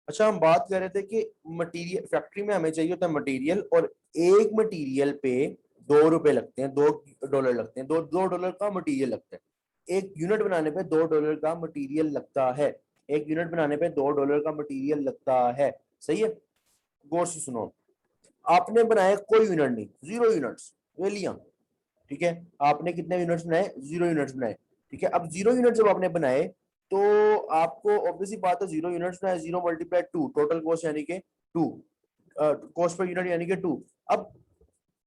अच्छा, हम बात कर रहे थे कि मटेरियल फैक्ट्री में हमें चाहिए होता है मटेरियल, और एक मटेरियल पे 2 रुपए लगते हैं, $2 लगते हैं, दो डॉलर का मटेरियल लगता है। एक यूनिट बनाने पे $2 का मटेरियल लगता है। एक यूनिट बनाने पे $2 का मटेरियल लगता है। सही है, गौर से सुनो। आपने बनाया कोई यूनिट नहीं, 0 यूनिट्स, वेलियां। ठीक है, आपने कितने यूनिट्स बनाए? 0 यूनिट्स बनाए। ठीक है, अब 0 यूनिट जब आपने बनाए तो आपको ऑब्वियसली बात है, 0 यूनिट्स बनाए, 0 × 2 टोटल कॉस्ट यानी कि 2, कॉस्ट पर यूनिट यानी कि 2। अब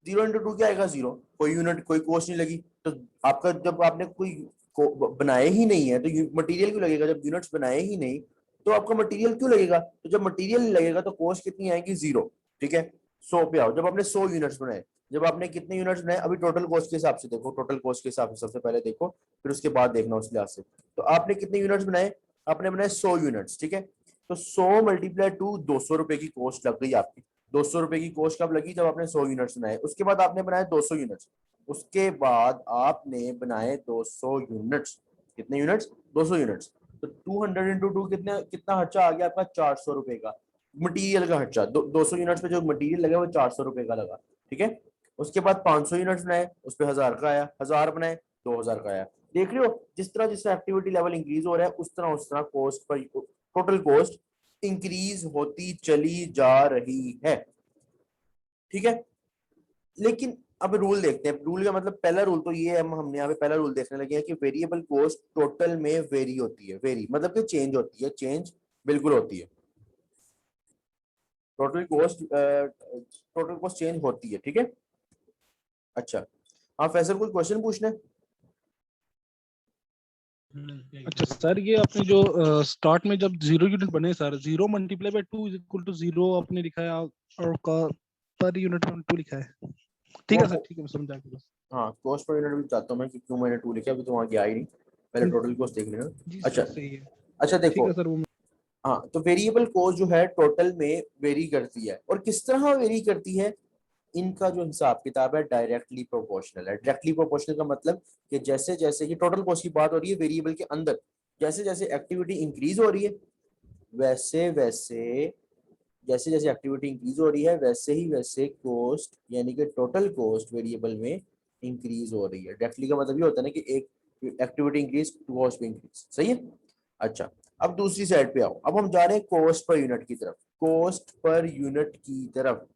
0 × 2 क्या आएगा? 0। कोई यूनिट, कोई कॉस्ट नहीं लगी। तो आपका जब आपने कोई बनाए ही नहीं है तो मटेरियल क्यों लगेगा? जब यूनिट्स बनाए ही नहीं तो आपका मटेरियल क्यों लगेगा? तो जब मटेरियल नहीं लगेगा तो कॉस्ट कितनी आएगी? 0। ठीक है, 100 पे आओ। जब आपने 100 यूनिट्स बनाए, जब आपने कितने यूनिट्स बनाए? अभी टोटल कॉस्ट के हिसाब से देखो, टोटल कॉस्ट के हिसाब से सबसे पहले देखो, फिर उसके बाद देखना उस लिहाज से। तो आपने कितने यूनिट्स बनाए? आपने बनाए 100 यूनिट्स। ठीक है, तो 100 × 2, 200 रुपए की कॉस्ट लग गई आपकी। 200 रुपए की कॉस्ट कब लगी? जब आपने 100 यूनिट्स बनाए। उसके बाद आपने बनाए 200 यूनिट्स। उसके बाद आपने बनाए 200 यूनिट्स। कितने यूनिट्स? 200 यूनिट्स। तो 200 × 2 कितने, कितना खर्चा आ गया आपका? 400 रुपए का मटीरियल का खर्चा। 200 यूनिट्स पे जो मटीरियल लगा वो 400 रुपए का लगा। ठीक है, उसके बाद 500 यूनिट्स बनाए, उस पर 1000 का आया। 1000 बनाए, 2000 का आया। देख रहे हो, जिस तरह जिस एक्टिविटी लेवल इंक्रीज हो रहा है उस तरह cost per, total cost increase होती चली जा रही है। ठीक है, लेकिन अब रूल देखते हैं। रूल का मतलब, पहला रूल तो ये है, हमने यहाँ पे पहला रूल देखने लगे हैं कि वेरिएबल कॉस्ट टोटल में वेरी होती है। वेरी मतलब कि चेंज होती है, चेंज बिल्कुल होती है। टोटल कॉस्ट चेंज होती है। ठीक है, अच्छा। हाँ फैसल, कोई क्वेश्चन पूछना है? अच्छा सर, ये आपने जो स्टार्ट में जब 0 यूनिट बने सर, 0 × 2 = 0 आपने लिखा है, और का पर यूनिट 2 लिखा है। ठीक है सर, ठीक है, मैं समझा गया बस। हाँ, कॉस्ट पर यूनिट भी चाहता हूँ मैं कि क्यों मैंने 2 लिखा, अभी तो वहाँ गया ही नहीं। पहले टोटल कॉस्ट देख लेना। जी अच्छा, सर, सही है। अच्छा ठीक देखो। है सर, वो हाँ, तो वेरिएबल कॉस्ट जो है टोटल में वेरी करती है, और किस तरह वेरी करती है? इनका जो हिसाब किताब है डायरेक्टली प्रोपोर्शनल है। डायरेक्टली प्रोपोर्शनल का मतलब कि जैसे जैसे ये टोटल कॉस्ट की बात हो रही है वेरिएबल के अंदर, जैसे जैसे एक्टिविटी इंक्रीज हो रही है वैसे वैसे, जैसे जैसे एक्टिविटी इंक्रीज हो रही है वैसे ही वैसे कॉस्ट यानी कि टोटल कॉस्ट वेरिएबल में इंक्रीज हो रही है। डायरेक्टली का मतलब ये होता है ना कि एक एक्टिविटी इंक्रीज, कॉस्ट भी इंक्रीज। सही है, अच्छा। अब दूसरी साइड पे आओ, अब हम जा रहे हैं कॉस्ट पर यूनिट की तरफ। कॉस्ट पर यूनिट की तरफ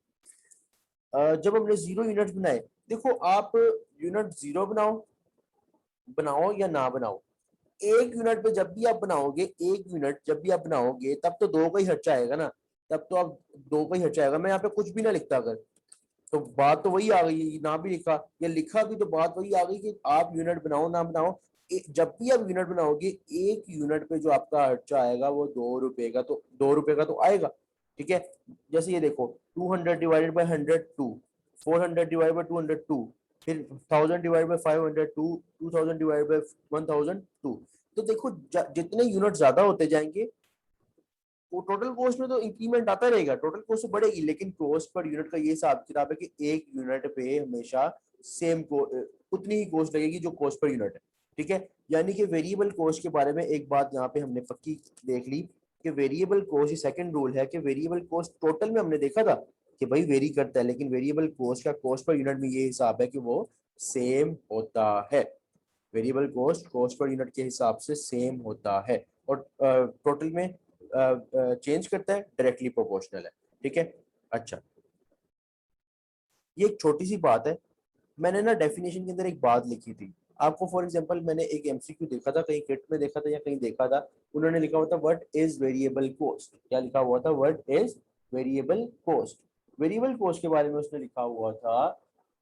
जब हमने 0 यूनिट बनाए, देखो आप यूनिट 0 बनाओ, बनाओ या ना बनाओ, एक यूनिट पे जब भी आप बनाओगे, एक यूनिट जब भी आप बनाओगे तब तो 2 का ही खर्चा आएगा ना। तब तो आप 2 का ही खर्चा आएगा। मैं यहाँ पे कुछ भी ना लिखता अगर, तो बात तो वही आ गई। ना भी लिखा या लिखा भी तो बात वही आ गई कि आप यूनिट बनाओ ना बनाओ, जब भी आप यूनिट बनाओगे एक यूनिट पे जो आपका खर्चा आएगा वो 2 रुपए का, तो 2 रुपए का तो आएगा। ठीक है, जैसे ये देखो, 200 / 100 2, 400 / 200 2, फिर 1000 / 500 2, 2000 / 1000 2। तो देखो जितने यूनिट ज्यादा होते जाएंगे वो टोटल कॉस्ट में तो इंक्रीमेंट आता रहेगा, टोटल कॉस्ट तो बढ़ेगी, लेकिन कॉस्ट पर यूनिट का ये हिसाब किताब है कि एक यूनिट पे हमेशा सेम को उतनी ही कॉस्ट लगेगी जो कॉस्ट पर यूनिट है। ठीक है, यानी कि वेरिएबल कॉस्ट के बारे में एक बात यहाँ पे हमने पक्की देख ली कि वेरिएबल कॉस्ट, सेकंड रूल है कि वेरिएबल कॉस्ट टोटल में हमने देखा था कि भाई वेरी करता है, लेकिन वेरिएबल कॉस्ट का कॉस्ट पर यूनिट में ये हिसाब है कि वो सेम होता है। Variable cost cost per unit के हिसाब से सेम होता है, और टोटल में चेंज करता है, डायरेक्टली प्रोपोर्शनल है। ठीक है, अच्छा। ये एक छोटी सी बात है, मैंने ना डेफिनेशन के अंदर एक बात लिखी थी आपको। फॉर एग्जांपल मैंने एक एमसीक्यू देखा था, कहीं किट में देखा था या कहीं देखा था, उन्होंने लिखा हुआ था व्हाट इज वेरिएबल कॉस्ट। क्या लिखा हुआ था? What is variable cost. Variable cost के बारे में उसने लिखा हुआ था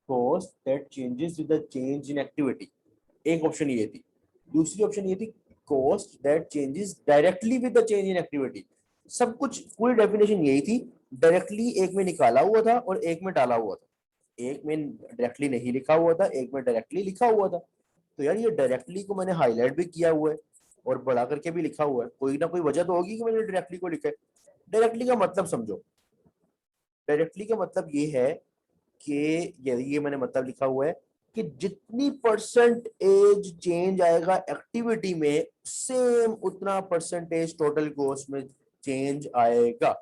cost that changes with the change in activity. एक ऑप्शन ये थी। दूसरी ऑप्शन ये थी cost that changes directly with the change in activity. सब कुछ पूरी डेफिनेशन यही थी। डायरेक्टली एक में निकाला हुआ था और एक में डाला हुआ था। एक में डायरेक्टली नहीं लिखा हुआ था, एक में डायरेक्टली लिखा हुआ था। तो यार ये डायरेक्टली को मैंने हाईलाइट भी किया हुआ है और बड़ा करके भी लिखा हुआ है, कोई ना कोई वजह तो होगी कि मैंने डायरेक्टली को लिखा है। डायरेक्टली का मतलब समझो। डायरेक्टली का मतलब ये है कि ये मैंने मतलब लिखा हुआ है कि जितनी परसेंटेज चेंज आएगा एक्टिविटी में, सेम उतना परसेंटेज टोटल कॉस्ट में चेंज आएगा,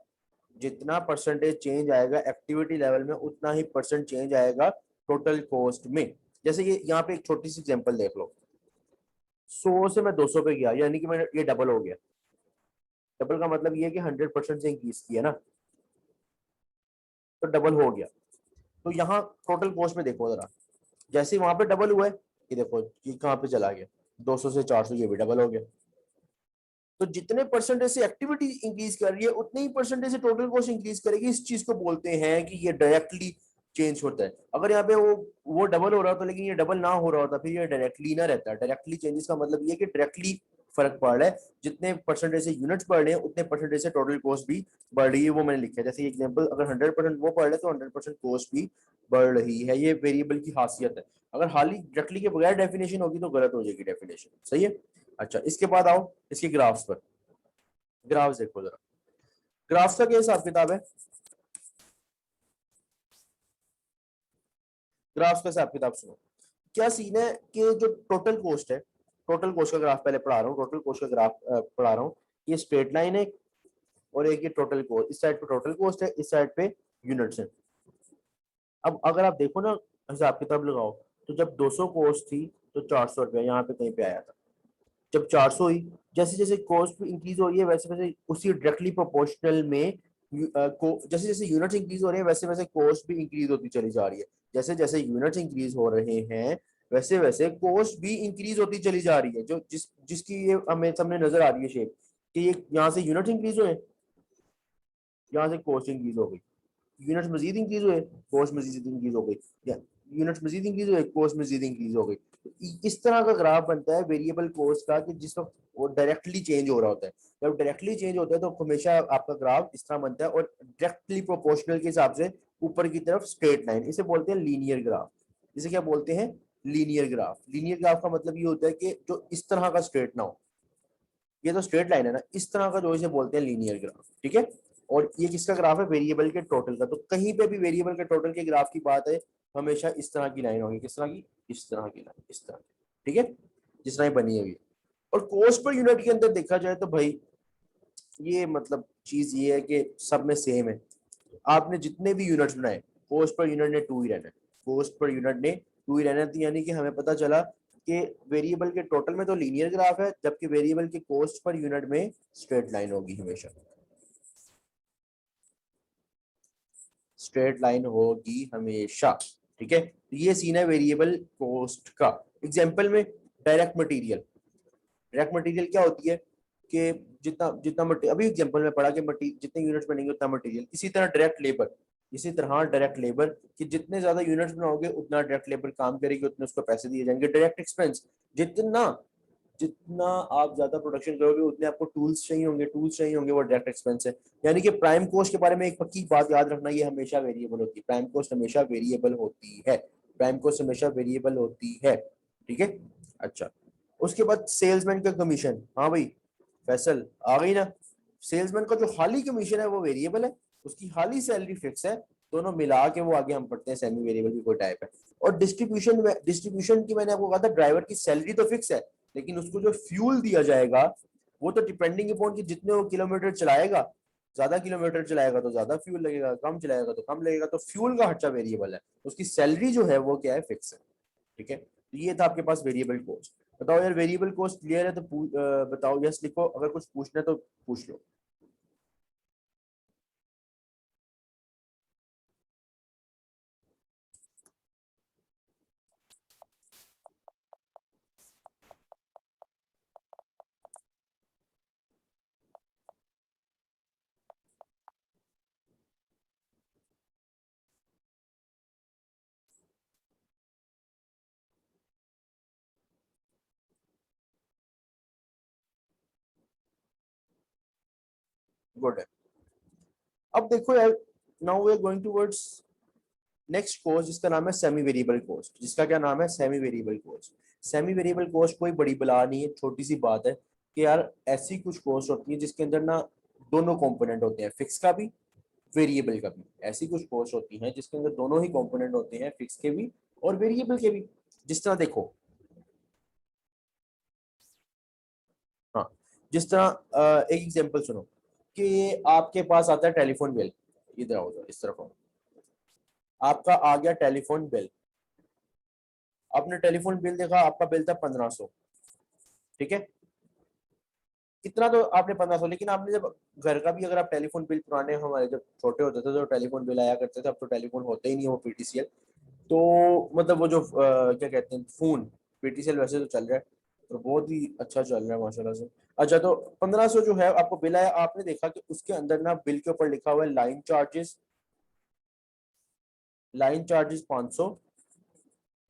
जितना परसेंटेज चेंज आएगा एक्टिविटी लेवल में उतना ही परसेंट चेंज आएगा टोटल कॉस्ट में। जैसे ये यहाँ पे एक छोटी सी एग्जांपल देख लो, 100 से मैं 200 पे गया, यानी कि मैंने ये डबल हो गया। डबल का मतलब ये है कि 100% से इंक्रीज किया ना, तो डबल हो गया। तो यहाँ टोटल कॉस्ट में देखो जरा, जैसे वहां पे डबल हुआ है, ये देखो ये कहाँ पे चला गया, 200 से 400, ये भी डबल हो गया। तो जितने परसेंटेज से एक्टिविटी इंक्रीज कर रही है उतने ही परसेंटेज से टोटल कॉस्ट इंक्रीज करेगी। इस चीज को बोलते हैं कि ये डायरेक्टली चेंज होता है। अगर यहाँ पे वो डबल हो रहा होता लेकिन ये डबल ना हो रहा होता, फिर ये डायरेक्टली ना रहता। डायरेक्टली चेंजेस का मतलब ये कि डायरेक्टली फर्क पड़ रहा है, जितने परसेंटेज से यूनिट्स बढ़ रहे हैं उतने परसेंटेज से टोटल कॉस्ट भी बढ़ रही है। वो मैंने लिखा है, जैसे एग्जांपल, अगर 100% वो बढ़ रहे तो 100% कॉस्ट भी बढ़ रही है। ये वेरिएबल की खासियत है। अगर हाली डायरेक्टली के बगैर डेफिनेशन होगी तो गलत हो जाएगी डेफिनेशन, सही है। अच्छा, इसके बाद आओ इसके ग्राफ्स पर। ग्राफ्स देखो जरा, ग्राफ्स का क्या हिसाब किताब है। ग्राफ्स का हिसाब किताब सुनो, क्या सीन है कि जो टोटल कॉस्ट है, टोटल कॉस्ट का ग्राफ पहले पढ़ा रहा हूँ, टोटल कॉस्ट का ग्राफ पढ़ा रहा हूँ। ये स्ट्रेट लाइन है और एक ये टोटल कॉस्ट, इस साइड पे टोटल कॉस्ट है, इस साइड पे यूनिट्स है। अब अगर आप देखो ना, हिसाब किताब लगाओ, तो जब 200 कॉस्ट थी तो 400 रुपया यहाँ पे कहीं पे आया था। जब 400 हुई, जैसे जैसे कॉस्ट इंक्रीज हो रही है वैसे वैसे उसी डायरेक्टली प्रोपोर्शनल में जैसे जैसे यूनिट्स इंक्रीज हो रहे हैं वैसे वैसे कॉस्ट भी इंक्रीज होती चली जा रही है। जैसे जैसे यूनिट्स इंक्रीज हो रहे हैं वैसे वैसे कॉस्ट भी इंक्रीज होती चली जा रही है। जो जिसकी ये हमें सामने नजर आ रही है शेप, कि ये यहाँ से यूनिट्स इंक्रीज हुए, यहाँ से कॉस्ट इंक्रीज हो गई। यूनिट्स मजीद इंक्रीज हुए, कॉस्ट मजीद इंक्रीज हो गई, या यूनिट्स मजीद इंक्रीज हुए, कॉस्ट मजीद इंक्रीज हो गई। इस तरह का ग्राफ बनता है वेरिएबल कॉस्ट का, कि जिस वक्त वो डायरेक्टली चेंज हो रहा होता है। जब डायरेक्टली चेंज होता है तो हमेशा आपका ग्राफ इस तरह बनता है, और डायरेक्टली प्रोपोर्शनल के हिसाब से ऊपर की तरफ स्ट्रेट लाइन। इसे बोलते हैं लीनियर ग्राफ। इसे क्या बोलते हैं, लीनियर ग्राफ। लीनियर ग्राफ का मतलब ये होता है कि जो इस तरह का स्ट्रेट ना हो, ये तो स्ट्रेट लाइन है ना, इस तरह का जो इसे बोलते हैं लीनियर ग्राफ, ठीक है। और ये किसका ग्राफ है, वेरिएबल के टोटल का। तो कहीं पे भी वेरिएबल के टोटल के ग्राफ की बात है, हमेशा इस तरह की लाइन होगी। किस तरह की, इस तरह की लाइन, इस तरह, ठीक है, जिस तरह बनी हुई है। और कॉस्ट पर यूनिट के अंदर देखा जाए तो भाई ये मतलब चीज ये है कि सब में सेम है। आपने जितने भी यूनिट्स बनाए, कॉस्ट पर यूनिट ने 2 ही रहना है, कॉस्ट पर यूनिट ने 2 ही रहना है। तो यानी कि हमें पता चला कि वेरिएबल के टोटल में तो लीनियर ग्राफ है, जबकि वेरिएबल के कॉस्ट पर यूनिट में स्ट्रेट लाइन होगी, हमेशा स्ट्रेट लाइन होगी हमेशा, ठीक है। तो ये सीन है वेरिएबल कॉस्ट का। एग्जांपल में डायरेक्ट मटेरियल, डायरेक्ट मटेरियल क्या होती है कि जितना जितना अभी एग्जांपल में पढ़ा कि जितने यूनिट्स बनेंगे उतना मटेरियल। इसी तरह डायरेक्ट लेबर, इसी तरह डायरेक्ट लेबर कि जितने ज्यादा यूनिट्स बनाओगे उतना डायरेक्ट लेबर काम करेगी, उतने उसको पैसे दिए जाएंगे। डायरेक्ट एक्सपेंस, जितना जितना आप ज्यादा प्रोडक्शन करोगे उतने आपको टूल्स चाहिए होंगे, टूल्स चाहिए होंगे, वो डायरेक्ट एक्सपेंस है। यानी कि प्राइम कॉस्ट के बारे में एक पक्की बात याद रखना, ये हमेशा वेरिएबल होती है। प्राइम कॉस्ट हमेशा वेरिएबल होती है, प्राइम कॉस्ट हमेशा वेरिएबल होती है, ठीक है। अच्छा, उसके बाद सेल्समैन का कमीशन। हाँ भाई फैसल आ गई ना। सेल्समैन का जो हाली कमीशन है वो वेरिएबल है, उसकी हाली सैलरी फिक्स है। दोनों मिला के वो आगे हम पढ़ते हैं सेमी वेरिएबल की कोई टाइप है। और डिस्ट्रीब्यूशन की मैंने आपको कहा था, ड्राइवर की सैलरी तो फिक्स है, लेकिन उसको जो फ्यूल दिया जाएगा वो तो डिपेंडिंग अपॉन कि जितने वो किलोमीटर चलाएगा, ज्यादा किलोमीटर चलाएगा तो ज्यादा फ्यूल लगेगा, कम चलाएगा तो कम लगेगा। तो फ्यूल का खर्चा वेरिएबल है, उसकी सैलरी जो है वो क्या है, फिक्स है, ठीक है। तो ये था आपके पास वेरिएबल कॉस्ट। बताओ यार वेरिएबल कॉस्ट क्लियर है तो बताओ यस लिखो, अगर कुछ पूछना है तो पूछ लो। गुड है। अब देखो यार, now we are going towards next cost, जिसका नाम है सेमी वेरिएबल कॉस्ट। जिसका क्या नाम है, semi variable cost. Semi variable cost कोई बड़ी बला नहीं है, छोटी सी बात है कि यार ऐसी कुछ कॉस्ट होती है जिसके अंदर ना दोनों कंपोनेंट होते हैं, फिक्स का भी वेरिएबल का भी। ऐसी कुछ कॉस्ट होती हैं जिसके अंदर दोनों ही कंपोनेंट होते हैं, फिक्स के भी और वेरिएबल के भी। जिस तरह देखो, हाँ, जिस तरह एक एग्जांपल सुनो। कि आपके पास आता है टेलीफोन बिल, इधर आओ इस तरफ आओ, आपका आ गया टेलीफोन बिल, आपने टेलीफोन बिल देखा, आपका बिल था 1500, ठीक है, इतना तो आपने 1500, लेकिन आपने जब घर का भी, अगर आप टेलीफोन बिल पुराने, हमारे जब छोटे होते थे तो टेलीफोन बिल आया करते थे, अब तो टेलीफोन होते ही नहीं, वो पीटीसीएल, तो मतलब वो जो क्या कहते हैं फोन, पीटीसीएल वैसे तो चल रहा है, तो बहुत ही अच्छा चल रहा है माशाल्लाह से। अच्छा, तो 1500 जो है आपको बिल आया, आपने देखा कि उसके अंदर ना बिल के ऊपर लिखा हुआ है लाइन चार्जेस 500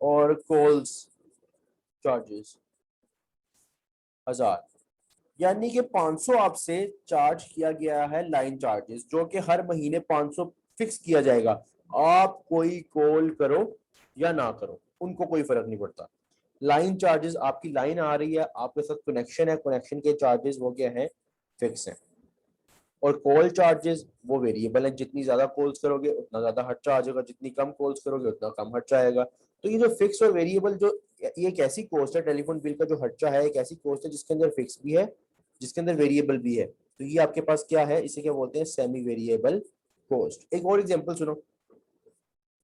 और कॉल्स चार्जेस 1000, यानी कि 500 आपसे चार्ज किया गया है लाइन चार्जेस, जो कि हर महीने 500 फिक्स किया जाएगा, आप कोई कॉल करो या ना करो, उनको कोई फर्क नहीं पड़ता। लाइन चार्जेस, आपकी लाइन आ रही है, आपके साथ कनेक्शन है, कनेक्शन के चार्जेस वो क्या है, फिक्स है। और कॉल चार्जेस वो वेरिएबल है, जितनी ज्यादा कॉल्स करोगे उतना ज्यादा खर्चा आ जाएगा, जितनी कम कॉल्स करोगे उतना कम खर्चा आएगा। तो ये जो फिक्स और वेरिएबल, जो ये एक ऐसी कॉस्ट है, टेलीफोन बिल का जो खर्चा है एक ऐसी कॉस्ट है जिसके अंदर फिक्स भी है, जिसके अंदर वेरिएबल भी है। तो ये आपके पास क्या है, इसे क्या बोलते हैं, सेमी वेरिएबल कॉस्ट। एक और एग्जांपल सुनो,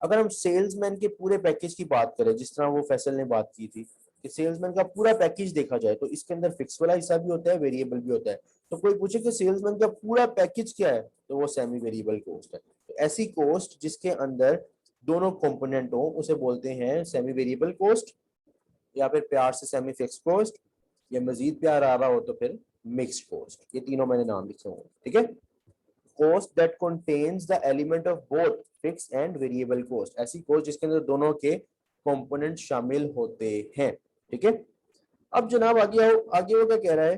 अगर हम सेल्समैन के पूरे पैकेज की बात करें, जिस तरह वो फैसल ने बात की थी कि सेल्समैन का पूरा पैकेज देखा जाए, तो इसके अंदर फिक्स वाला हिस्सा भी होता है, वेरिएबल भी होता है। तो कोई पूछे कि सेल्समैन का पूरा पैकेज क्या है, तो वो सेमी वेरिएबल कॉस्ट है। तो ऐसी कॉस्ट जिसके अंदर दोनों कंपोनेंट हो उसे बोलते हैं सेमी वेरिएबल कॉस्ट, या फिर प्यार से सेमी फिक्स कॉस्ट, या मजीद प्यार आ रहा हो तो फिर मिक्स्ड कॉस्ट। ये तीनों मैंने नाम लिखे हुए, ठीक है। cost that contains the element of both fixed and variable cost, ऐसी cost जिसके अंदर दोनों के कंपोनेंट शामिल होते हैं, ठीक है। अब जनाब आगे वो क्या कह रहा है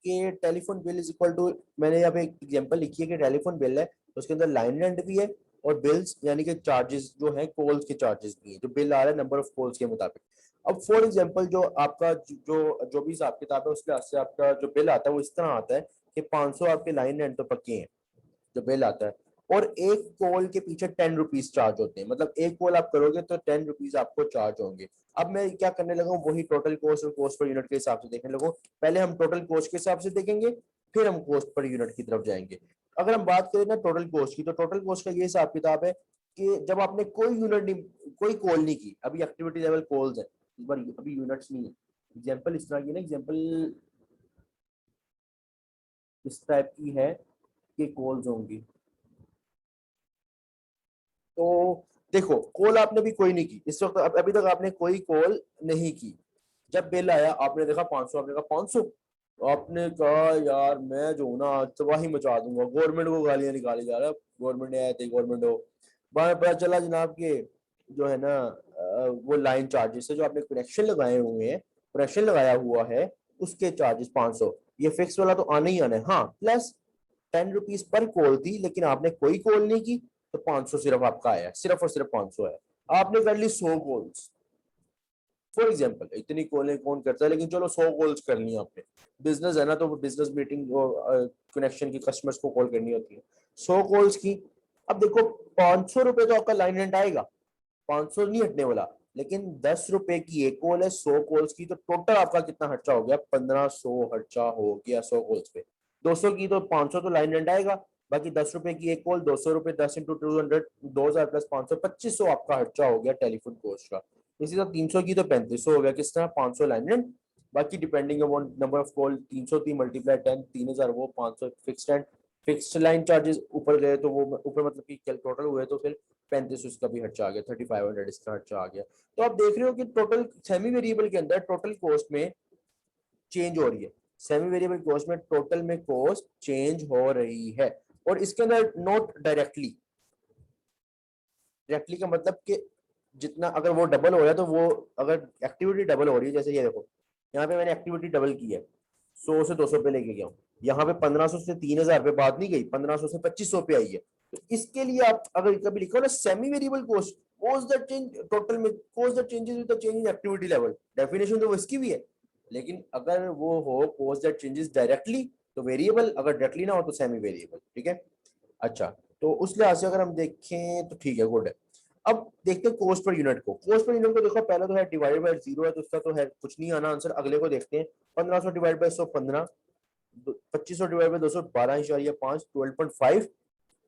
कि telephone bill is equal to, मैंने यहाँ पे एक एग्जांपल लिखी है कि टेलीफोन बिल है तो उसके अंदर लाइन रेंट भी है और बिल्स यानी कि चार्जेस जो है कॉल्स के चार्जेस भी है, जो बिल आ रहा है नंबर ऑफ कॉल्स के मुताबिक। अब फॉर एग्जांपल जो आपका जो भी हिसाब किताब है उसके हिसाब से आपका जो बिल आता है वो इस तरह आता है कि 500 आपके लाइन रेंट तो पक्के हैं जो बिल आता है, और एक कॉल के पीछे 10 रुपीज चार्ज होते हैं, मतलब एक कॉल आप करोगे तो 10 रुपीज आपको चार्ज होंगे। अब मैं क्या करने लगा हूँ, वही टोटल कॉस्ट और कॉस्ट पर यूनिट के हिसाब से देखने लगा। पहले हम टोटल कॉस्ट के हिसाब से देखेंगे, फिर हम कॉस्ट पर यूनिट की तरफ जाएंगे। अगर हम बात करें ना टोटल कॉस्ट की, तो टोटल कॉस्ट का ये हिसाब किताब है कि जब आपने कोई यूनिट नहीं, कोई कॉल नहीं की, अभी एक्टिविटी लेवल कॉल्स है, इस बार अभी यूनिट्स नहीं है। एग्जाम्पल इस तरह की ना, एग्जाम्पल इस टाइप की है कि कॉल्स होंगी, तो देखो कॉल आपने भी कोई नहीं की इस वक्त, अभी तक आपने कोई कॉल नहीं की। जब बिल आया आपने देखा 500, आपने कहा 500, आपने कहा यार मैं जो हूं ना तबाही मचा दूंगा, गवर्नमेंट को गालियां निकाली जा रहा है, गवर्नमेंट आए थे, गवर्नमेंट हो। बाद में पता चला जनाब के जो है ना वो लाइन चार्जेस है, जो आपने कनेक्शन लगाए हुए हैं, कनेक्शन लगाया हुआ है, उसके चार्जेस 500, ये फिक्स वाला तो आना ही आना है। हाँ, प्लस 10 रुपीज पर कॉल थी, लेकिन आपने कोई कॉल नहीं की तो 500 सिर्फ आपका आया, सिर्फ और सिर्फ 500 है। आपने कर ली 100 कॉल्स, फॉर एग्जाम्पल, इतनी कॉलें कौन करता है, लेकिन चलो 100 कॉल्स कर ली आपने, बिजनेस है ना, तो बिजनेस मीटिंग कनेक्शन की कस्टमर्स को कॉल करनी होती है, 100 कॉल्स की। अब देखो 500 रुपए तो आपका लाइन रेंट आएगा, 500 नहीं हटने वाला, लेकिन 10 रुपए की एक कॉल है 100 कॉल्स की, तो टोटल आपका कितना खर्चा हो गया, 1500 खर्चा हो गया 100 कॉल्स पे। 200 की तो 500 तो लाइन रेंट आएगा, बाकी 10 रुपए की एक कॉल, 200 रुपए, 10 इंटू 200, 2000 प्लस 500, 2500 आपका खर्चा हो गया टेलीफोन कॉस्ट का। इसी तरह 300 की तो 3500 हो गया, किस तरह, 500 लाइन रेंट, बाकी depending upon number of call, 300 थी मल्टीप्लाई 10, 3000 वो, 500 fixed and fixed line charges ऊपर गए तो वो ऊपर मतलब कि टोटल हुए तो फिर 35 उसका भी खर्चा आ गया, 3500 इसका खर्चा आ गया। तो आप देख रहे हो कि टोटल सेमी वेरिएबल के अंदर टोटल कॉस्ट में चेंज हो रही है, सेमी वेरिएबल कॉस्ट में टोटल में कॉस्ट चेंज हो रही है। और इसके अंदर नोट डायरेक्टली, डायरेक्टली का मतलब कि जितना अगर वो डबल हो रहा है तो वो, अगर एक्टिविटी डबल हो रही है, जैसे ये देखो यहाँ पे मैंने एक्टिविटी डबल की है, 100 से 200 पे लेके गया हूँ, यहाँ पे 1500 से 3000 पे बात नहीं गई, 1500 से 2500 पे आई है। तो इसके लिए आप अगर कभी लिखो ना semi variable cost, cause the change total में, cause the changes with the change in activity level, definition तो वो इसकी भी है, लेकिन अगर वो हो कॉज द चेंजेस डायरेक्टली तो वेरिएबल, अगर डायरेक्टली ना हो तो सेमी वेरिएबल, ठीक है। अच्छा, तो उस लिहाज से अगर हम देखें तो ठीक है, गुड है। अब देखते हैं कॉस्ट पर यूनिट को, कॉस्ट पर यूनिट को देखो, पहले तो है डिवाइड बाय 0 है, तो उसका तो है कुछ नहीं आना आंसर, अगले को देखते हैं, 1500 divide by 100 15, 2500 divide by 200 12.5 12.5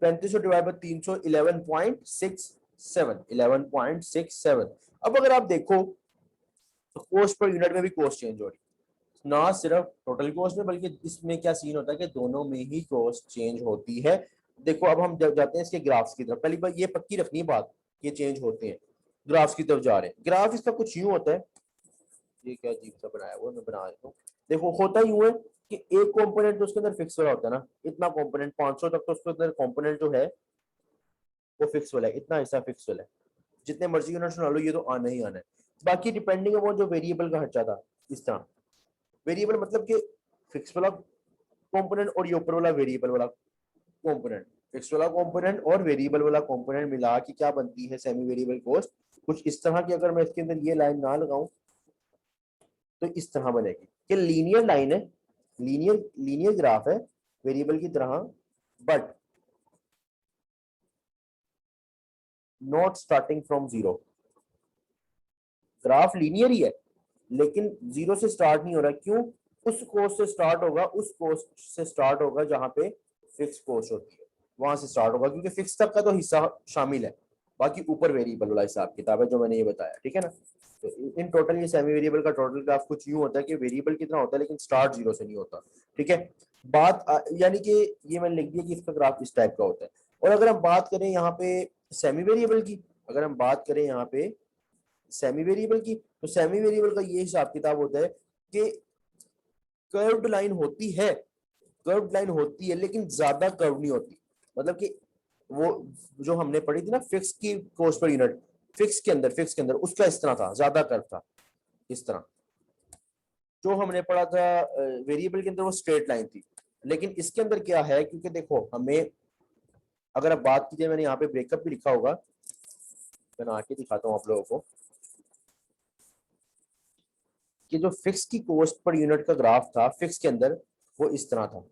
3500 divide by 300 11.67 11.67। अब अगर आप देखो तो कॉस्ट पर यूनिट में भी कॉस्ट चेंज हो रही है, ना सिर्फ टोटल कॉस्ट में बल्कि इसमें क्या सीन होता है कि दोनों में ही कॉस्ट चेंज होती है। देखो अब हम जब जाते हैं इसके ग्राफ्स की तरफ, पहली बार ये पक्की रखनी है बात, ये चेंज होते हैं। ग्राफ्स की तरफ जा रहे हैं, ग्राफ इसका कुछ यूं होता है, ये क्या अजीब सा बनाया हुआ मैं बना देता हूँ। देखो होता यूं है कि एक कंपोनेंट तो उसके अंदर फिक्स वाला होता है ना, इतना कंपोनेंट 500 तक तो उसके अंदर कंपोनेंट जो है वो फिक्स वाला है, इतना हिस्सा फिक्स वाला है, जितने मर्जी यूनिट्स बना लो ये तो आना ही आना है। बाकी डिपेंडिंग अपॉन जो वेरिएबल का खर्चा था, इस तरह वेरिएबल मतलब कि फिक्स वाला कंपोनेंट और ये ऊपर वाला वेरिएबल वाला कंपोनेंट, फिक्स वाला कंपोनेंट और वेरिएबल वाला कंपोनेंट मिला के क्या बनती है सेमी वेरिएबल कॉस्ट। कुछ इस तरह की, अगर मैं इसके अंदर ये लाइन ना लगाऊं तो इस तरह बनेगी कि लीनियर लाइन है, लीनियर लीनियर ग्राफ है वेरिएबल की तरह, but not starting from zero. Graph linear ही है लेकिन जीरो से स्टार्ट नहीं हो रहा, क्यों? उस कोस्ट से स्टार्ट होगा, उस कोस्ट से स्टार्ट होगा जहां पे फिक्स कोस्ट होती है, वहां से स्टार्ट होगा, क्योंकि फिक्स तक का तो हिस्सा शामिल है, बाकी ऊपर वेरिएबल वाला हिसाब किताब है जो मैंने ये बताया, ठीक है ना। तो इन टोटल ये सेमी वेरिएबल का टोटल ग्राफ कुछ यूं होता है कि वेरिएबल कितना होता है लेकिन स्टार्ट जीरो से नहीं होता, ठीक है। यानी कि ये मैंने लिख दिया कि इसका ग्राफ इस टाइप का होता है। और अगर हम बात करें यहाँ पे सेमी वेरिएबल की, अगर हम बात करें यहाँ पे सेमी वेरिएबल की, तो सेमी वेरिएबल का ये हिसाब किताब होता है कि कर्व्ड लाइन होती है, कर्व्ड लाइन होती है लेकिन ज्यादा कर्व नहीं होती। मतलब कि वो जो हमने पढ़ी थी ना फिक्स की कॉस्ट पर यूनिट, फिक्स के अंदर उसका इस तरह था, ज्यादा कर्व था इस तरह। जो हमने पढ़ा था वेरिएबल के अंदर वो स्ट्रेट लाइन थी, लेकिन इसके अंदर क्या है, क्योंकि देखो हमें, अगर आप बात कीजिए, मैंने यहाँ पे ब्रेकअप भी लिखा होगा, बना के दिखाता हूँ आप लोगों को, कि जो फिक्स की कॉस्ट पर यूनिट का ग्राफ था फिक्स के अंदर वो इस तरह था,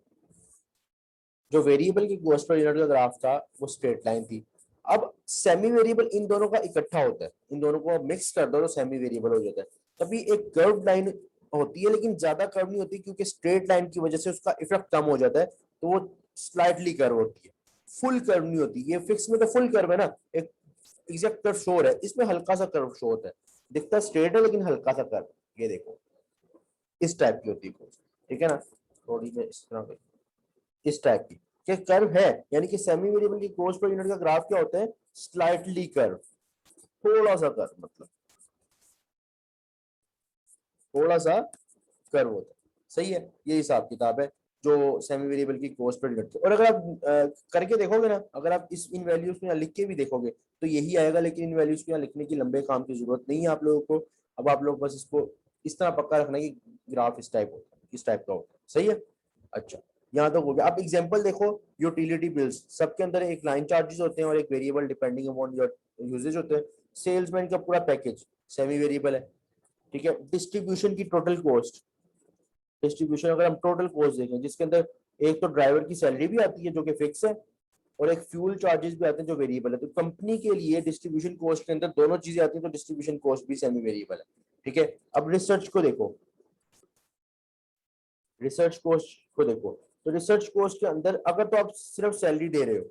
जो वेरिएबल की कॉस्ट पर यूनिट का ग्राफ था वो स्ट्रेट लाइन थी। अब सेमी वेरिएबल इन दोनों का इकट्ठा होता है, इन दोनों को मिक्स कर दो तो सेमी वेरिएबल हो जाता है। तभी एक कर्व लाइन होती है लेकिन ज्यादा कर्व नहीं होती, क्योंकि स्ट्रेट लाइन की वजह से उसका इफेक्ट कम हो जाता है, तो वो स्लाइटली कर्व होती है, फुल कर्व नहीं होती। ये फिक्स में तो फुल कर्व है ना, एक एग्जैक्ट कर्व शो है, इसमें हल्का सा कर्व शो होता है, दिखता स्ट्रेट है लेकिन हल्का सा कर्व, ये देखो इस टाइप की होती है कोर्स, ठीक है ना। थोड़ी मैं इस तरह इस टाइप की कि कर्व है, यानी कि सेमी वेरिएबल की कोर्स पर यूनिट का ग्राफ क्या होता है, स्लाइटली कर्व, थोड़ा सा कर्व, मतलब थोड़ा सा कर्व होता है, सही है। ये हिसाब किताब है जो सेमी वेरिएबल की कोस्ट पर यूनिट। और अगर आप करके देखोगे ना, अगर आप इस इन वैल्यूज को यहाँ लिख के भी देखोगे तो यही आएगा, लेकिन इन वैल्यूज को यहाँ लिखने की लंबे काम की जरूरत नहीं है आप लोगों को। अब आप लोग बस इसको इस तरह पक्का रखना कि ग्राफ इस टाइप होता है, इस टाइप का होता है, सही है। अच्छा, यहाँ तक हो गया। आप एग्जाम्पल देखो, यूटिलिटी बिल्स सबके अंदर एक लाइन चार्जेस होते हैं और एक variable depending upon your usage होते हैं। सेल्समैन का पूरा पैकेज सेमी वेरिएबल है, ठीक है। डिस्ट्रीब्यूशन की टोटल कॉस्ट, डिस्ट्रीब्यूशन अगर हम टोटल कॉस्ट देखें जिसके अंदर एक तो ड्राइवर की सैलरी भी आती है जो कि फिक्स है, और एक फ्यूल चार्जेस भी आते हैं जो वेरिएबल है। तो कंपनी के लिए डिस्ट्रीब्यूशन कॉस्ट के अंदर दोनों चीजें आती हैं, तो डिस्ट्रीब्यूशन कॉस्ट भी सेमी वेरिएबल है, ठीक है। अब रिसर्च को देखो, रिसर्च कॉस्ट को देखो, तो रिसर्च कॉस्ट के अंदर अगर तो आप सिर्फ सैलरी दे रहे हो,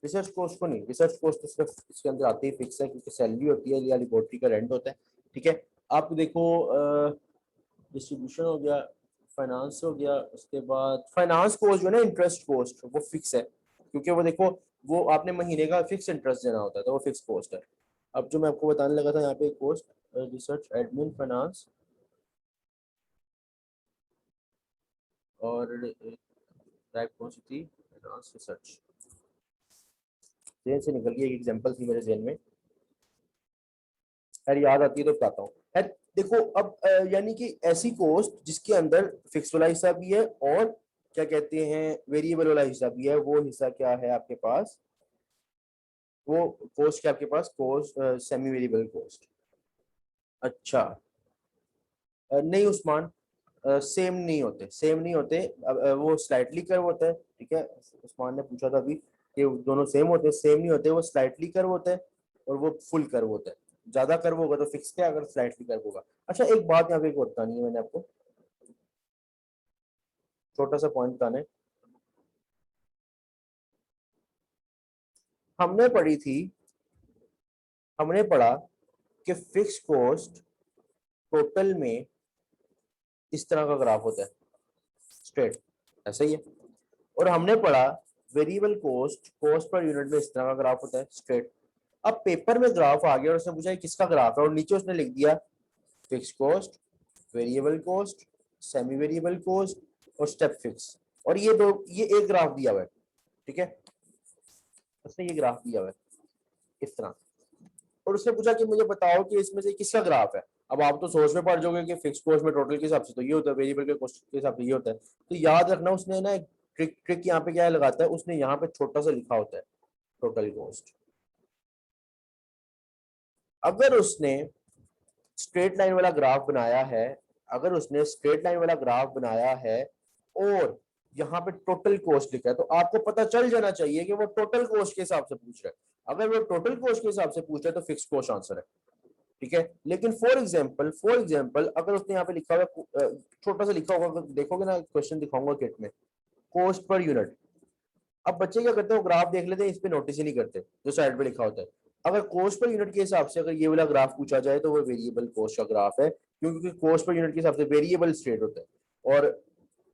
रिसर्च कॉस्ट को नहीं, रिसर्च कॉस्ट तो सिर्फ इसके अंदर आते ही फिक्स है क्योंकि सैलरी होती है या लेबोरेटरी का रेंट होता है, ठीक है। आप देखो डिस्ट्रीब्यूशन हो गया, फाइनेंस हो गया, उसके बाद फाइनेंस कॉस्ट जो है ना, इंटरेस्ट कॉस्ट, वो फिक्स है क्योंकि वो देखो वो आपने महीने का फिक्स इंटरेस्ट देना होता है, तो वो फिक्स कॉस्ट है। अब जो मैं आपको बताने लगा था यहाँ पे कॉस्ट, रिसर्च एडमिन फाइनेंस और टाइप कौन सी थी, फाइनेंस रिसर्च, जेन से निकल गई, एक एग्जांपल थी मेरे जेन में, यार याद आती है तो बताता हूँ यार। देखो अब यानी कि ऐसी कोस्ट जिसके अंदर फिक्स वाला हिस्सा भी है और क्या कहते हैं वेरिएबल वाला हिस्सा भी है, वो हिस्सा क्या है आपके पास, वो कोस्ट क्या आपके पास, कोस्ट सेमी वेरिएबल कोस्ट। अच्छा नहीं उस्मान, सेम नहीं होते, सेम नहीं होते। वो स्लाइटली कर्व होता है, ठीक है। उस्मान ने पूछा था अभी कि दोनों सेम होते हैं, सेम नहीं होते, वो स्लाइटली कर्व होता है और वो फुल कर्व होता है। ज्यादा कर्व होगा तो फिक्स है, अगर स्लाइटली कर्व होगा। अच्छा एक बात यहाँ पे एक और बतानी है मैंने आपको, छोटा सा पॉइंट बताने, हमने पढ़ी थी, हमने पढ़ा कि फिक्स कॉस्ट टोटल में इस तरह का ग्राफ होता है, स्ट्रेट, ऐसा ही है। और हमने पढ़ा variable cost, cost per unit में इस तरह का ग्राफ होता है, स्ट्रेट। अब पेपर में ग्राफ आ गया और उसने पूछा किसका ग्राफ है, और नीचे उसने लिख दिया fix cost, variable cost, semi variable cost और स्टेप फिक्स, और ये एक ग्राफ दिया हुआ है, ठीक है, उसने ये ग्राफ दिया हुआ है इस तरह। और उसने पूछा कि मुझे बताओ कि इसमें से किसका ग्राफ है। अब आप तो सोच में पड़ जाओगे कि फिक्स कॉस्ट में टोटल के हिसाब से तो ये होता है, वेरिएबल के कॉस्ट के हिसाब से ये होता है। तो याद रखना, उसने ना एक ट्रिक यहाँ पे क्या लगाता है, उसने यहाँ पे छोटा सा लिखा होता है टोटल कॉस्ट। अगर उसने स्ट्रेट लाइन वाला ग्राफ बनाया है, अगर उसने स्ट्रेट लाइन वाला ग्राफ बनाया है और यहाँ पे टोटल कॉस्ट लिखा है, तो आपको पता चल जाना चाहिए कि वो टोटल कॉस्ट के हिसाब से पूछ रहा है। अगर वो टोटल कॉस्ट के हिसाब से पूछ रहा है तो फिक्स कॉस्ट आंसर है, ठीक है। लेकिन फॉर एग्जांपल अगर उसने यहाँ पे लिखा हुआ, छोटा सा लिखा होगा, देखोगे ना क्वेश्चन दिखाऊंगा किट में, कॉस्ट पर यूनिट। अब बच्चे क्या करते हैं, वो ग्राफ देख लेते हैं, इस पे नोटिस ही नहीं करते जो साइड पे लिखा होता है। अगर कॉस्ट पर यूनिट के हिसाब से अगर ये वाला ग्राफ पूछा जाए तो वो वेरिएबल कॉस्ट का ग्राफ है, क्योंकि कॉस्ट पर यूनिट के हिसाब से वेरिएबल स्ट्रेट होता है और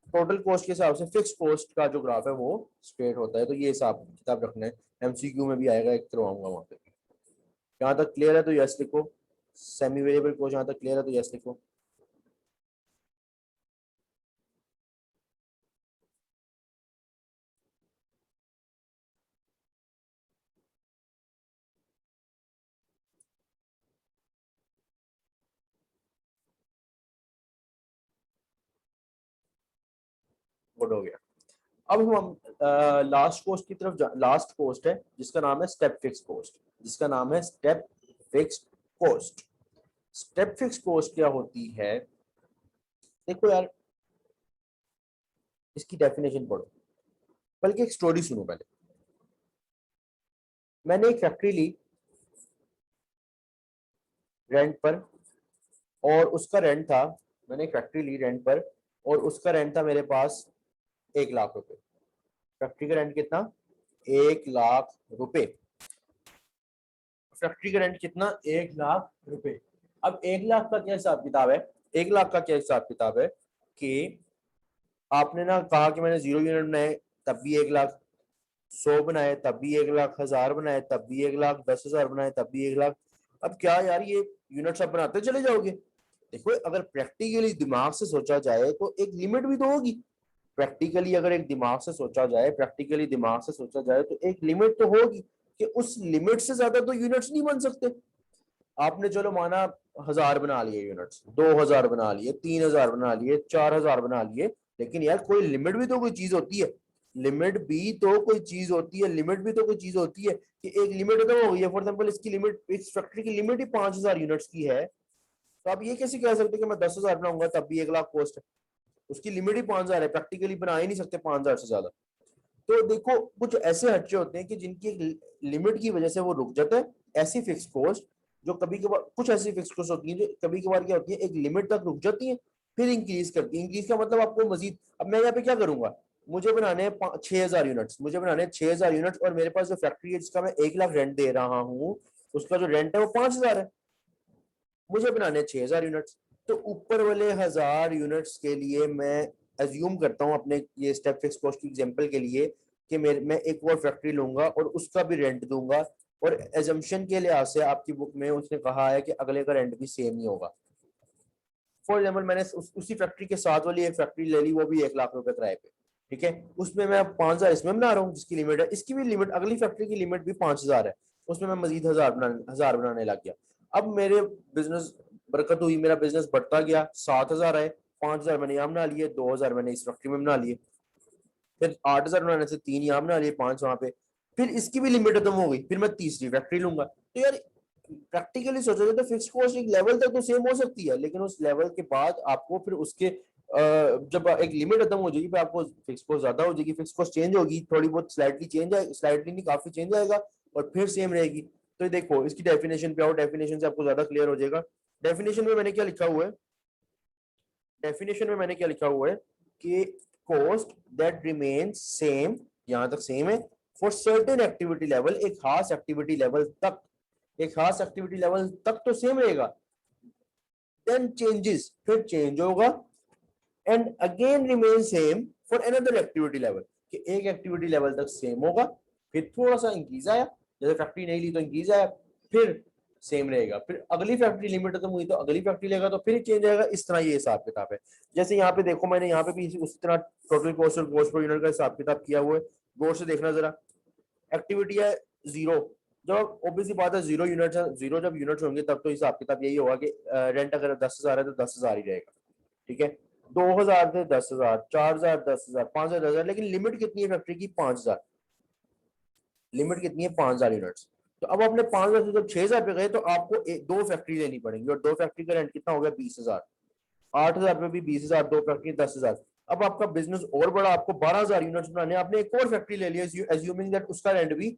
टोटल कॉस्ट के हिसाब से फिक्स कॉस्ट का जो ग्राफ है वो स्ट्रेट होता है। तो ये हिसाब किताब रखना है, एमसीक्यू में भी आएगा, एक करवाऊंगा वहां पे। यहाँ तक क्लियर है तो यस लिखो, सेमी वेरिएबल कॉस्ट यहाँ तक क्लियर है तो यस लिखो। गुड हो गया। अब हम लास्ट कोस्ट की तरफ, लास्ट कोस्ट है जिसका नाम है स्टेप फिक्स कोस्ट, जिसका नाम है step fix cost. Step fix cost क्या होती है, देखो यार, इसकी डेफिनेशन पढ़ो, बल्कि एक स्टोरी सुनो पहले। मैंने एक फैक्ट्री ली रेंट पर, और उसका रेंट था, मैंने एक फैक्ट्री ली रेंट पर और उसका रेंट था मेरे पास 1 लाख रुपए। फैक्ट्री का रेंट कितना, 1 लाख रुपए। फैक्ट्री का रेंट कितना, 1 लाख रुपए। अब 1 लाख का क्या हिसाब किताब है, 1 लाख का क्या हिसाब किताब है कि आपने ना कहा कि मैंने 0 यूनिट बनाए तब भी 1 लाख, 100 बनाए तब भी 1 लाख, 1000 बनाए तब भी 1 लाख, 10,000 बनाए तब भी 1 लाख। अब क्या यार, ये यूनिट्स आप बनाते चले जाओगे। देखो अगर प्रैक्टिकली दिमाग से सोचा जाए तो एक लिमिट भी तो होगी। प्रैक्टिकली अगर एक दिमाग से सोचा जाए, प्रैक्टिकली दिमाग से सोचा जाए तो एक लिमिट तो होगी कि उस लिमिट से ज्यादा तो यूनिट्स नहीं बन सकते। आपने चलो माना 1000 बना लिए यूनिट्स, 2000 बना लिए, 3000 बना लिए, 4000 बना लिए, लेकिन यार कोई लिमिट भी तो कोई चीज होती है, लिमिट भी तो कोई चीज होती है, लिमिट भी तो कोई चीज होती है कि एक लिमिट तो हो गई है। फॉर एग्जाम्पल इसकी लिमिट, इस फैक्ट्री की लिमिट ही 5000 यूनिट्स की है, तो आप ये कैसे कह सकते कि मैं 10,000 बनाऊंगा तब भी 1 लाख कॉस्ट है। उसकी लिमिट ही 5000 है, प्रैक्टिकली बना ही नहीं सकते 5000 से ज्यादा। तो देखो कुछ ऐसे खर्चे होते हैं कि जिनकी एक लिमिट की वजह से वो रुक जाते हैं। ऐसी फिक्स कॉस्ट जो कभी कभार, कुछ ऐसी फिक्स कॉस्ट होती है जो कभी कभार क्या होती है, एक लिमिट तक रुक जाती है फिर इंक्रीज करती है। इंक्रीज का मतलब आपको मजीद, अब मैं यहाँ पे क्या करूंगा, मुझे बनाने हैं 6000 यूनिट्स, मुझे बनाने हैं 6000 यूनिट्स, और मेरे पास जो फैक्ट्री है जिसका मैं 1 लाख रेंट दे रहा हूँ, उसका जो रेंट है वो 5000 है, मुझे बनाने 6000 यूनिट्स। तो ऊपर वाले 1000 यूनिट्स के लिए मैं एज्यूम करता हूँ अपने ये स्टेप फिक्स कॉस्ट की एग्जांपल के लिए कि मैं एक और फैक्ट्री लूंगा और उसका भी रेंट दूंगा, और एजम्पशन के लिहाज से आपकी बुक में उसने कहा है कि अगले का रेंट भी सेम ही होगा। फॉर एग्जाम्पल मैंने उसी फैक्ट्री के साथ वाली एक फैक्ट्री ले ली, वो भी 1 लाख रुपए किराए पे, ठीक है, उसमें मैं 5000 इसमें बना रहा हूँ जिसकी लिमिट है, इसकी भी लिमिट, अगली फैक्ट्री की लिमिट भी 5000 है, उसमें मैं मजीद 1000 बनाने लग गया। अब मेरे बिजनेस बरकत हुई, मेरा बिजनेस बढ़ता गया, 7000 आए, 5000 मैंने यहाँ बना लिए, 2000 मैंने इस फैक्ट्री में बना लिए, फिर 8000 बनाने से 3 यहाँ बना लिए, 5 वहां पे, फिर इसकी भी लिमिट खत्म हो गई, फिर मैं तीसरी फैक्ट्री लूंगा। तो यार प्रैक्टिकली सोचा जाए तो फिक्स कॉस्ट एक लेवल तक तो सेम हो सकती है, लेकिन उस लेवल के बाद आपको फिर उसके जब एक लिमिट खत्म हो जाएगी फिर आपको फिक्स कॉस्ट ज्यादा हो जाएगी, फिक्स कॉस्ट चेंज होगी, थोड़ी बहुत स्लाइटली चेंज आएगी, स्लाइटली नहीं काफी चेंज आएगा, और फिर सेम रहेगी। तो ये देखो इसकी डेफिनेशन पे आओ, डेफिनेशन से आपको ज्यादा क्लियर हो जाएगा। डेफिनेशन में मैंने क्या लिखा हुआ है, डेफिनेशन में मैंने क्या लिखा हुआ है कि cost that remains same, यहां तक सेम है, for certain activity level, एक खास एक्टिविटी लेवल तक, एक खास एक्टिविटी लेवल तक तो सेम रहेगा, then changes, फिर चेंज होगा, and again remain same for another activity level, कि एक एक्टिविटी लेवल तक सेम होगा, फिर थोड़ा सा इंक्रीज आया, जैसे फैक्ट्री नहीं ली तो इंक्रीज आया, फिर सेम रहेगा, फिर अगली फैक्ट्री लिमिट खत्म हुई तो अगली फैक्ट्री लेगा तो फिर चेंज आएगा। इस तरह ये हिसाब किताब है। जैसे यहाँ पे देखो, मैंने यहाँ पे भी उसी तरह टोटल कॉस्ट और कॉस्ट पर यूनिट का हिसाब किताब किया हुआ है। गौर से देखना जरा, एक्टिविटी है जीरो, जब ऑब्वियसली बात है जीरो यूनिट है, जीरो जब यूनिट्स होंगे तब तो हिसाब किताब यही होगा कि रेंट अगर 10,000 है तो 10,000 ही रहेगा, ठीक है। 2,000 से 10,000, 4,000 10,000, 5,000 10,000, लेकिन लिमिट कितनी है फैक्ट्री की? 5,000, लिमिट कितनी है? 5,000 यूनिट्स। तो अब आपने 5,000 से जब 6,000 पे गए तो आपको दो फैक्ट्री लेनी पड़ेंगी, और दो फैक्ट्री का रेंट कितना हो गया? 20,000। 8,000 पे भी 20,000, दो फैक्ट्री 10,000। अब आपका बिजनेस और बड़ा, आपको 12,000 यूनिट्स बनाने, आपने एक और फैक्ट्री ले लिया, एज्यूमिंग दैट उसका रेंट भी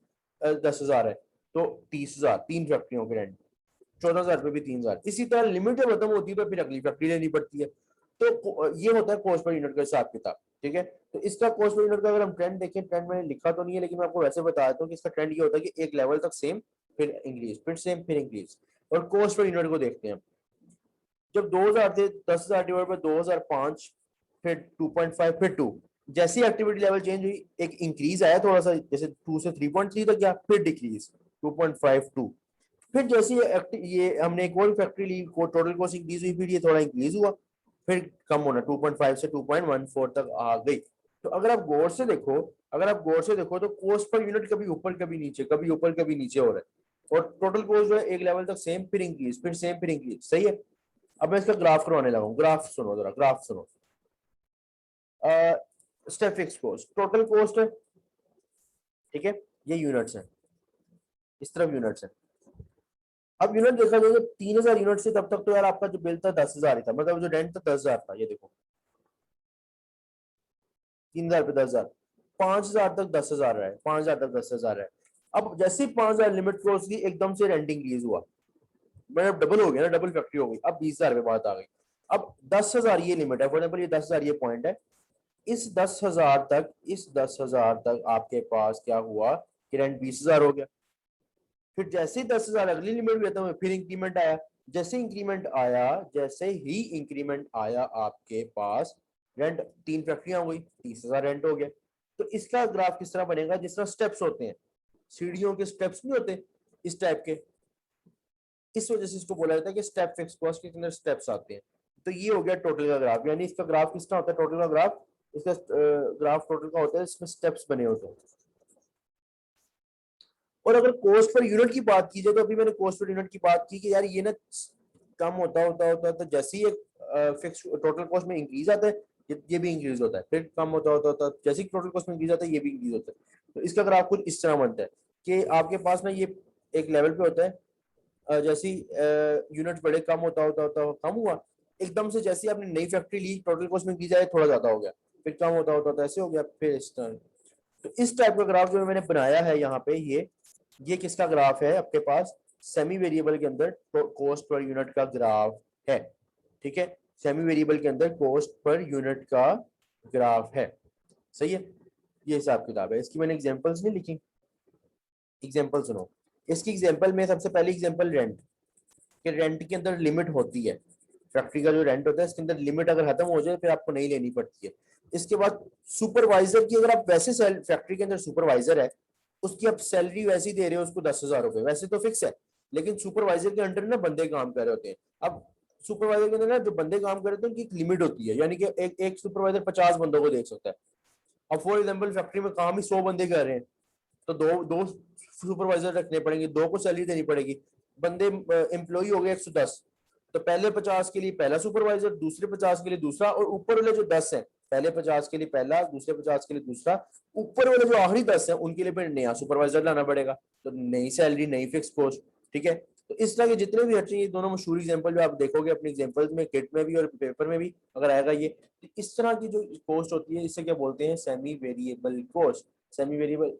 10,000 है, तो 30,000, तीन फैक्ट्रियों के रेंट, 14,000 पे भी 3,000। इसी तरह लिमिट जब खत्म होती है तो फिर अगली फैक्ट्री लेनी पड़ती है। तो ये होता है कॉस्ट पर यूनिट का हिसाब किताब, ठीक है। तो इसका कॉस्ट पर यूनिट का अगर हम ट्रेंड देखें, ट्रेंड मैंने लिखा तो नहीं है लेकिन मैं आपको वैसे बता देता हूँ कि इसका ट्रेंड ये होता है कि एक लेवल तक सेम, फिर इंक्रीज, फिर सेम, फिर इंक्रीज। और कॉस्ट पर यूनिट को देखते हैं, जब 2,000 थे, 10,000 डिवाइड बाय 2005, फिर 2.5, फिर 2, जैसी एक्टिविटी लेवल चेंज हुई एक इंक्रीज आया थोड़ा सा, जैसे 2 से 3.3 तक गया, फिर डिक्रीज 2.5 2, फिर जैसे ये हमने एक और फैक्ट्री ली, टोटल कॉस्ट इंक्रीज हुई, फिर ये थोड़ा इंक्रीज हुआ, फिर कम होना 2.5 से 2.14 तक आ गई। तो अगर आप गौर से देखो, अगर आप गौर से देखो तो कॉस्ट पर यूनिट कभी ऊपर कभी नीचे, कभी ऊपर कभी नीचे हो रहा है, और टोटल कॉस्ट जो है एक लेवल तक सेम, फिर इंक्रीज, फिर सेम, फिर इंक्रीज, सही है। अब मैं इसका ग्राफ करवाने लगा हूं, ग्राफ सुनो जरा, ग्राफ सुनो। Step fix cost, total cost है, ठीक है, ये यूनिट्स है, इस तरफ यूनिट्स है। अब यूनिट देखा जाए 3,000 यूनिट से तब तक तो यार आपका जो बिल था 10,000 ही था, मतलब जो रेंट था 10,000 था, ये देखो 3,000 पे 10,000, 5,000 तक 10,000 रहा है, 5,000 तक 10,000 है। अब जैसे 5,000 लिमिट क्रॉस की, एकदम से रेंट इंक्रीज हुआ, मतलब डबल हो गया ना, डबल फैक्ट्री हो गई, अब 20,000 पे बात आ गई। अब 10,000 ये लिमिट है, फॉर एग्जाम्पल ये 10,000 ये पॉइंट है, इस 10,000 तक, इस 10,000 तक आपके पास क्या हुआ कि रेंट 20,000 हो गया। फिर जैसे ही 10,000 अगली लिमिट भी खत्म हुई, फिर इंक्रीमेंट आया, जैसे इंक्रीमेंट आया, जैसे ही इंक्रीमेंट आया आपके पास रेंट, तीन फैक्ट्रियां हो गई, 30,000 रेंट हो गया। तो इसका ग्राफ किस तरह बनेगा? जिस तरह स्टेप्स होते हैं, सीढ़ियों के स्टेप्स नहीं होते इस टाइप के, इस वजह से इसको बोला जाता है कि स्टेप फिक्स कॉस्ट के अंदर स्टेप्स आते हैं। तो ये हो गया टोटल का ग्राफ, यानी इसका ग्राफ किस तरह होता है? टोटल का ग्राफ, इसका ग्राफ टोटल का होता है, इसमें स्टेप्स बने होते हैं। और अगर कॉस्ट पर यूनिट की बात की जाए, तो अभी मैंने कॉस्ट पर यूनिट की बात की कि यार ये ना कम होता होता होता तो जैसे ही फिक्स टोटल कॉस्ट में इंक्रीज आता है, ये भी इंक्रीज होता है, फिर कम होता होता होता जैसे ही टोटल कॉस्ट में इंक्रीज आता है, ये भी इंक्रीज होता है। तो इसका ग्राफ कुछ इस तरह बनता है कि आपके पास ना ये एक लेवल पे होता है, जैसे यूनिट बड़े कम होता होता होता कम हुआ, एकदम से जैसे आपने नई फैक्ट्री ली, टोटल कॉस्ट में इंक्रीज आया, थोड़ा ज्यादा हो गया, फिर कम होता होता होता ऐसे हो गया, फिर इस तरह। तो इस टाइप का ग्राफ जो मैंने बनाया है यहाँ पे, ये किसका ग्राफ है? आपके पास सेमी वेरिएबल के अंदर कॉस्ट पर यूनिट का ग्राफ है, ठीक है, सेमी वेरिएबल के अंदर कॉस्ट पर यूनिट का ग्राफ है, सही है। ये हिसाब किताब है, इसकी मैंने एग्जांपल्स नहीं लिखी, एग्जांपल सुनो। इसकी एग्जांपल में सबसे पहली एग्जांपल रेंट, कि रेंट के अंदर लिमिट होती है, फैक्ट्री का जो रेंट होता है इसके अंदर लिमिट अगर खत्म हो जाए फिर आपको नहीं लेनी पड़ती है। इसके बाद सुपरवाइजर की, अगर आप वैसे फैक्ट्री के अंदर सुपरवाइजर है, उसकी आप सैलरी वैसी दे रहे हो उसको 10,000 रुपए, वैसे तो फिक्स है, लेकिन सुपरवाइजर के अंडर ना बंदे काम कर रहे होते हैं। अब सुपरवाइजर के अंदर ना जो बंदे काम कर रहे होते हैं उनकी एक लिमिट होती है, यानी कि एक सुपरवाइजर 50 बंदों को देख सकता है। अब फॉर एग्जाम्पल फैक्ट्री में काम ही 100 बंदे कर रहे हैं, तो दो दो सुपरवाइजर रखने पड़ेंगे, दो को सैलरी देनी पड़ेगी, बंदे एम्प्लॉई हो गए 110, तो पहले 50 के लिए पहला सुपरवाइजर, दूसरे 50 के लिए दूसरा, और ऊपर वाले जो 10 है, पहले 50 के लिए पहला, दूसरे 50 के लिए दूसरा, ऊपर वाले जो आखिरी 10 है उनके लिए फिर नया सुपरवाइजर लाना पड़ेगा, तो नई सैलरी, नई फिक्स कॉस्ट, ठीक है। तो इस तरह के जितने भी अच्छे, ये दोनों मशहूर एग्जांपल जो आप देखोगे अपने एग्जांपल्स में, किट में भी और पेपर में भी अगर आएगा ये, तो इस तरह की जो कॉस्ट होती है इससे क्या बोलते हैं? Semi variable cost, semi variable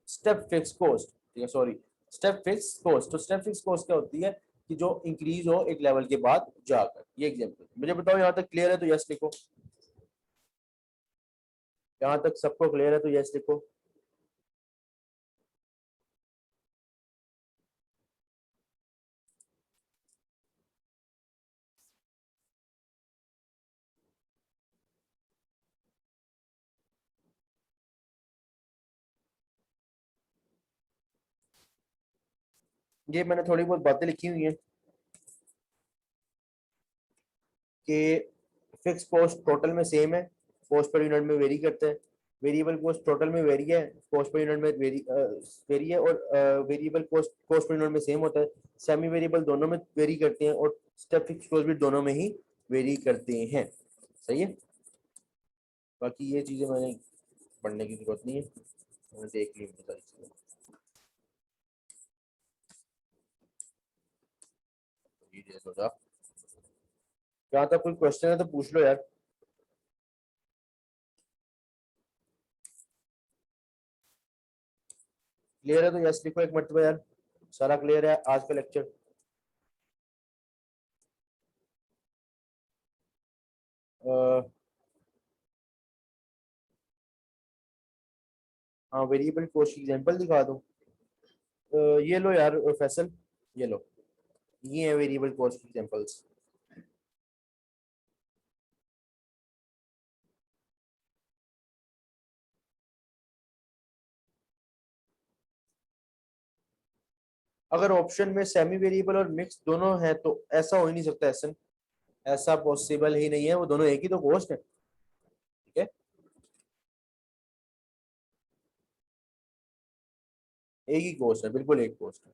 step fix cost, ठीक है, सॉरी, स्टेप फिक्स कॉस्ट। तो स्टेप फिक्स कॉस्ट क्या होती है कि जो इंक्रीज हो एक लेवल के बाद जाकर। ये एग्जांपल मुझे बताओ, यहाँ तक क्लियर है तो यस लिखो। यहाँ तक सबको क्लियर है तो यस लिखो। ये मैंने थोड़ी बहुत बातें लिखी हुई हैं कि फिक्स कॉस्ट टोटल में सेम है, कॉस्ट पर यूनिट में वेरी करता है। वेरिएबल कॉस्ट टोटल में वेरी है, कॉस्ट पर यूनिट में वेरी है, और variable cost cost per unit में सेम होता है। सेमी वेरिएबल दोनों में वेरी करते हैं और स्टेप फिक्स कॉस्ट भी दोनों में ही वेरी करते हैं। सही है, बाकी ये चीजें मैंने पढ़ने की जरूरत नहीं है, मैंने देख ली सारी चीजें। जहाँ तक कोई क्वेश्चन है तो पूछ लो यार। क्लियर है तो यस लिखो एक मरतबा यार। सारा क्लियर है आज का लेक्चर? हाँ, वेरिएबल कॉस्ट की एग्जांपल दिखा दूं? ये लो यार फैसल, ये लो, ये है वेरिएबल कॉस्ट की एग्जांपल्स। अगर ऑप्शन में सेमी वेरिएबल और मिक्स दोनों है तो ऐसा हो ही नहीं सकता ऐसा, ऐसा पॉसिबल ही नहीं है, वो दोनों एक ही तो कॉस्ट है। ठीक है, एक ही कॉस्ट है, बिल्कुल एक कॉस्ट है।